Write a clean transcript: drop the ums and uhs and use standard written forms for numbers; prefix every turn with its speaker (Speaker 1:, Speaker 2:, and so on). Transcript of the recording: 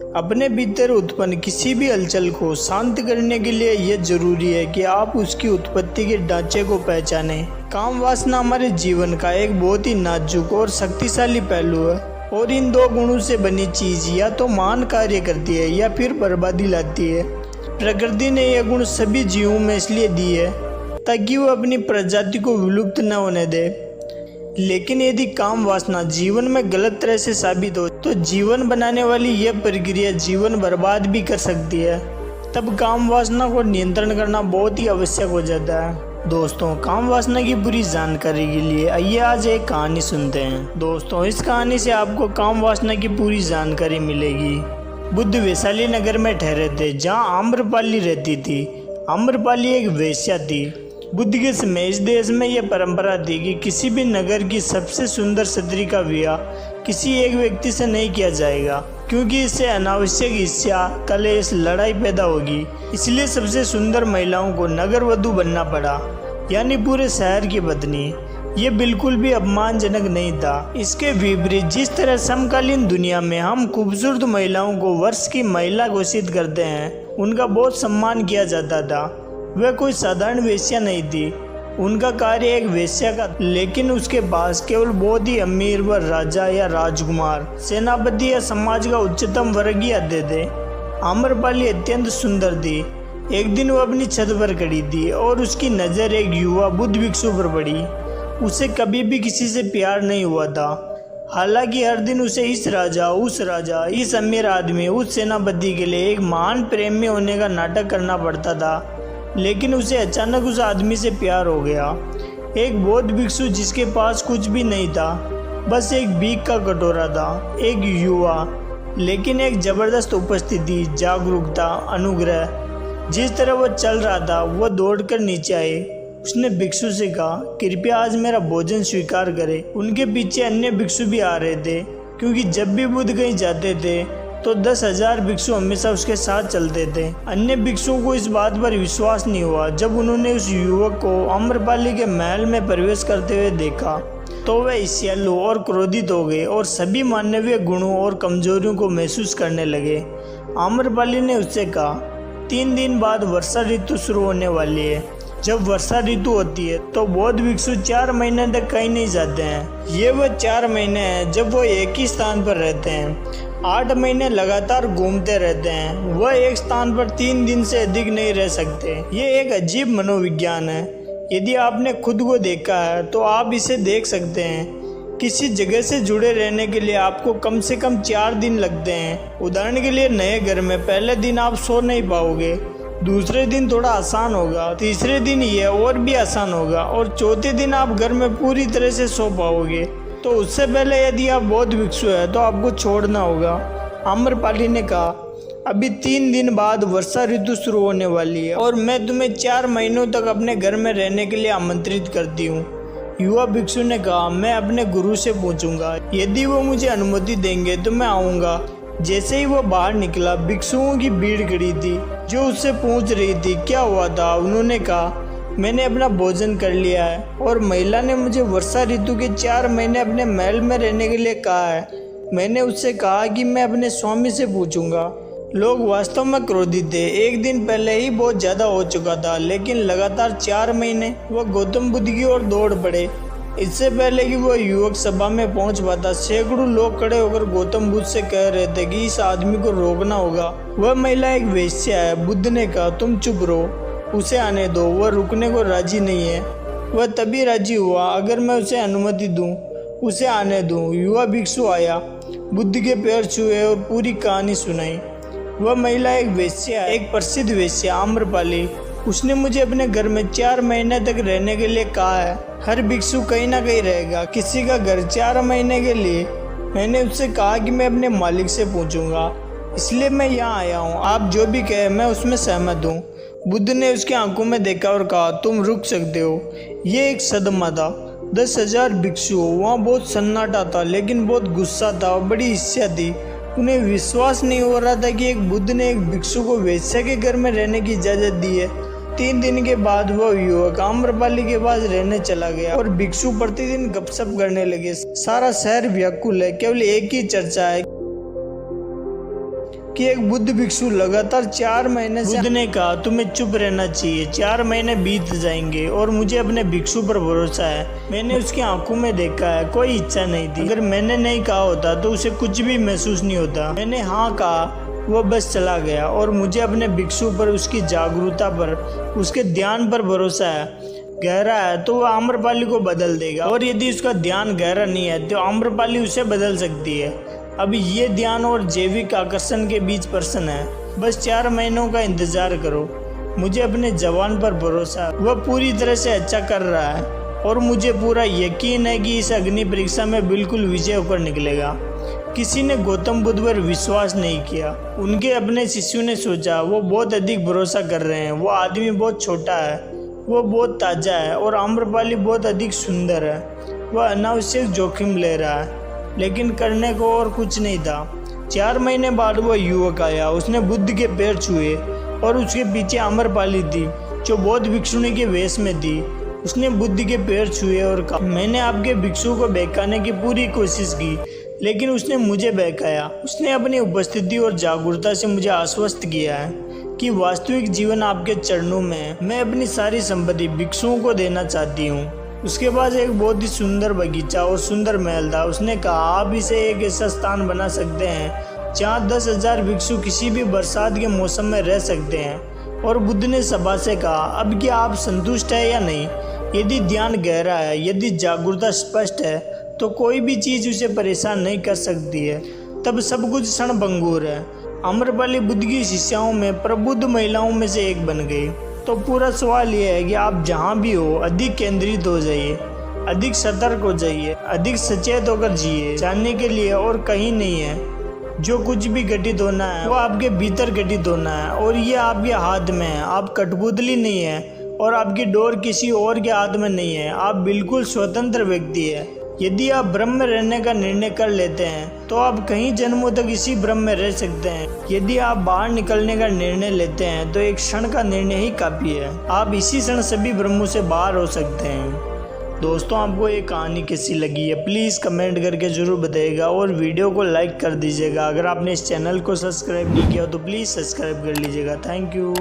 Speaker 1: अपने भीतर उत्पन्न किसी भी हलचल को शांत करने के लिए यह जरूरी है कि आप उसकी उत्पत्ति के ढांचे को पहचानें। काम वासना हमारे जीवन का एक बहुत ही नाजुक और शक्तिशाली पहलू है और इन दो गुणों से बनी चीज या तो महान कार्य करती है या फिर बर्बादी लाती है। प्रकृति ने यह गुण सभी जीवों में इसलिए दी है ताकि वो अपनी प्रजाति को विलुप्त न होने दे। लेकिन यदि काम वासना जीवन में गलत तरह से साबित हो तो जीवन बनाने वाली यह प्रक्रिया जीवन बर्बाद भी कर सकती है। तब काम वासना को नियंत्रण करना बहुत ही आवश्यक हो जाता है। दोस्तों, काम वासना की पूरी जानकारी के लिए आइए आज एक कहानी सुनते हैं। दोस्तों, इस कहानी से आपको काम वासना की पूरी जानकारी मिलेगी। बुद्ध वैशाली नगर में ठहरे थे जहाँ आम्रपाली रहती थी। आम्रपाली एक वेश्या थी। बुद्ध के समय इस देश में यह परंपरा थी कि किसी भी नगर की सबसे सुंदर स्त्री का विवाह किसी एक व्यक्ति से नहीं किया जाएगा, क्योंकि इससे अनावश्यक ईर्ष्या, कलेश, लड़ाई पैदा होगी। इसलिए सबसे सुंदर महिलाओं को नगर वधू बनना पड़ा, यानी पूरे शहर की पत्नी। ये बिल्कुल भी अपमानजनक नहीं था। इसके विपरीत जिस तरह समकालीन दुनिया में हम खूबसूरत महिलाओं को वर्ष की महिला घोषित करते हैं, उनका बहुत सम्मान किया जाता था। वह कोई साधारण वेश्या नहीं थी। उनका कार्य एक वेश्या का, लेकिन उसके पास केवल बहुत ही अमीर व राजा या राजकुमार, सेनापति या समाज का उच्चतम वर्ग ही आते थे। आम्रपाली अत्यंत सुंदर थी। एक दिन वो अपनी छत पर खड़ी थी और उसकी नज़र एक युवा बुद्ध भिक्षु पर पड़ी। उसे कभी भी किसी से प्यार नहीं हुआ था। हालांकि हर दिन उसे इस राजा, उस राजा, इस अमीर आदमी, उस सेनापति के लिए एक महान प्रेमी होने का नाटक करना पड़ता था। लेकिन उसे अचानक उस आदमी से प्यार हो गया। एक बौद्ध भिक्षु जिसके पास कुछ भी नहीं था, बस एक भीख का कटोरा था। एक युवा, लेकिन एक जबरदस्त उपस्थिति, जागरूकता, अनुग्रह। जिस तरह वह चल रहा था वह दौड़कर नीचे आए। उसने भिक्षु से कहा, कृपया आज मेरा भोजन स्वीकार करें। उनके पीछे अन्य भिक्षु भी आ रहे थे, क्योंकि जब भी बुद्ध कहीं जाते थे तो 10,000 भिक्षु हमेशा उसके साथ चलते थे। अन्य भिक्षुओं को इस बात पर विश्वास नहीं हुआ। जब उन्होंने उस युवक को आम्रपाली के महल में प्रवेश करते हुए देखा तो वे ईर्ष्यालु और क्रोधित हो गए और सभी मानवीय गुणों और कमजोरियों को महसूस करने लगे। आम्रपाली ने उससे कहा, 3 दिन बाद वर्षा ऋतु शुरू होने वाली है। जब वर्षा ऋतु होती है तो बौद्ध भिक्षु 4 महीने तक कहीं नहीं जाते हैं। ये वह 4 महीने हैं जब वो एक ही स्थान पर रहते हैं। 8 महीने लगातार घूमते रहते हैं। वह एक स्थान पर 3 दिन से अधिक नहीं रह सकते। ये एक अजीब मनोविज्ञान है। यदि आपने खुद को देखा है तो आप इसे देख सकते हैं। किसी जगह से जुड़े रहने के लिए आपको कम से कम 4 दिन लगते हैं। उदाहरण के लिए, नए घर में पहले दिन आप सो नहीं पाओगे, दूसरे दिन थोड़ा आसान होगा, तीसरे दिन यह और भी आसान होगा और चौथे दिन आप घर में पूरी तरह से सो पाओगे। तो उससे पहले यदि आप बौद्ध भिक्षु है तो आपको छोड़ना होगा। आम्रपाली ने कहा, अभी 3 दिन बाद वर्षा ऋतु शुरू होने वाली है और मैं तुम्हें 4 महीनों तक अपने घर में रहने के लिए आमंत्रित करती हूँ। युवा भिक्षु ने कहा, मैं अपने गुरु से पूछूंगा, यदि वो मुझे अनुमति देंगे तो मैं आऊँगा। जैसे ही वो बाहर निकला, भिक्षुओं की भीड़ खड़ी थी जो उससे पूछ रही थी क्या हुआ था। उन्होंने कहा, मैंने अपना भोजन कर लिया है और महिला ने मुझे वर्षा ऋतु के 4 महीने अपने महल में रहने के लिए कहा है। मैंने उससे कहा कि मैं अपने स्वामी से पूछूंगा। लोग वास्तव में क्रोधित थे। एक दिन पहले ही बहुत ज़्यादा हो चुका था, लेकिन लगातार 4 महीने वह गौतम बुद्ध की ओर दौड़ पड़े। इससे पहले कि वह युवक सभा में पहुंच पाता, सैकड़ों लोग खड़े होकर गौतम बुद्ध से कह रहे थे कि इस आदमी को रोकना होगा। वह महिला एक वेश्या है। बुद्ध ने कहा, तुम चुप रहो, उसे आने दो। वह रुकने को राजी नहीं है। वह तभी राजी हुआ अगर मैं उसे अनुमति दूं। उसे आने दूं। युवा भिक्षु आया, बुद्ध के पैर छुए और पूरी कहानी सुनाई। वह महिला एक वेश्या, एक प्रसिद्ध वेश्या, आम्रपाली। उसने मुझे अपने घर में 4 महीने तक रहने के लिए कहा है। हर भिक्षु कहीं ना कहीं रहेगा, किसी का घर 4 महीने के लिए। मैंने उससे कहा कि मैं अपने मालिक से पूछूंगा, इसलिए मैं यहाँ आया हूँ। आप जो भी कहे मैं उसमें सहमत हूँ। बुद्ध ने उसकी आंखों में देखा और कहा, तुम रुक सकते हो। ये एक सदमा था। 10,000 भिक्षु, वहाँ बहुत सन्नाटा था, लेकिन बहुत गुस्सा था और बड़ी ईर्ष्या थी। उन्हें विश्वास नहीं हो रहा था कि एक बुद्ध ने एक भिक्षु को वेश्या के घर में रहने की इजाज़त दी है। 3 दिन के बाद वह युवक आम्रपाली के पास रहने चला गया और भिक्षु प्रतिदिन गपशप करने लगे। सारा शहर व्याकुल है। केवल एक ही चर्चा है कि एक बुद्ध भिक्षु लगातार 4 महीने से बुद्ध ने कहा तुम्हें चुप रहना चाहिए। 4 महीने बीत जाएंगे और मुझे अपने भिक्षु पर भरोसा है। मैंने उसकी आंखों में देखा है, कोई इच्छा नहीं थी। अगर मैंने नहीं कहा होता तो उसे कुछ भी महसूस नहीं होता। मैंने हाँ कहा, वो बस चला गया। और मुझे अपने भिक्षु पर, उसकी जागरूकता पर, उसके ध्यान पर भरोसा है। गहरा है तो वह आम्रपाली को बदल देगा, और यदि उसका ध्यान गहरा नहीं है तो आम्रपाली उसे बदल सकती है। अब ये ध्यान और जैविक आकर्षण के बीच प्रश्न है। बस 4 महीनों का इंतजार करो। मुझे अपने जवान पर भरोसा है, वह पूरी तरह से अच्छा कर रहा है और मुझे पूरा यकीन है कि इस अग्नि परीक्षा में बिल्कुल विजय होकर निकलेगा। किसी ने गौतम बुद्ध पर विश्वास नहीं किया। उनके अपने शिष्यों ने सोचा वो बहुत अधिक भरोसा कर रहे हैं, वो आदमी बहुत छोटा है, वो बहुत ताज़ा है और आम्रपाली बहुत अधिक सुंदर है। वह अनावश्यक जोखिम ले रहा है, लेकिन करने को और कुछ नहीं था। 4 महीने बाद वह युवक आया। उसने बुद्ध के पैर छुए और उसके पीछे आम्रपाली थी जो बौद्ध भिक्षुणी के वेश में थी। उसने बुद्ध के पैर छुए और कहा, मैंने आपके भिक्षु को बहकाने की पूरी कोशिश की, लेकिन उसने मुझे बहकाया। उसने अपनी उपस्थिति और जागरूकता से मुझे आश्वस्त किया है कि वास्तविक जीवन आपके चरणों में है। मैं अपनी सारी संपत्ति भिक्षुओं को देना चाहती हूँ। उसके पास एक बहुत ही सुंदर बगीचा और सुंदर महल था। उसने कहा, आप इसे एक ऐसा स्थान बना सकते हैं जहाँ 10,000 भिक्षु किसी भी बरसात के मौसम में रह सकते हैं। और बुद्ध ने सभा से कहा, अब क्या आप संतुष्ट है या नहीं? यदि ध्यान गहरा है, यदि जागरूकता स्पष्ट है, तो कोई भी चीज़ उसे परेशान नहीं कर सकती है। तब सब कुछ क्षणभंगुर है। आम्रपाली बुद्ध की शिष्याओं में प्रबुद्ध महिलाओं में से एक बन गई। तो पूरा सवाल यह है कि आप जहाँ भी हो अधिक केंद्रित हो जाइए, अधिक सतर्क हो जाइए, अधिक सचेत होकर जिए। जानने के लिए और कहीं नहीं है। जो कुछ भी घटित होना है वो आपके भीतर घटित होना है और ये आपके हाथ में है। आप कठपुतली नहीं है और आपकी डोर किसी और के हाथ में नहीं है। आप बिल्कुल स्वतंत्र व्यक्ति है। यदि आप ब्रह्म में रहने का निर्णय कर लेते हैं तो आप कई जन्मों तक इसी ब्रह्म में रह सकते हैं। यदि आप बाहर निकलने का निर्णय लेते हैं तो एक क्षण का निर्णय ही काफ़ी है। आप इसी क्षण सभी ब्रह्मों से बाहर हो सकते हैं। दोस्तों, आपको ये कहानी कैसी लगी है प्लीज़ कमेंट करके ज़रूर बताइएगा और वीडियो को लाइक कर दीजिएगा। अगर आपने इस चैनल को सब्सक्राइब नहीं किया तो प्लीज़ सब्सक्राइब कर लीजिएगा। Thank you.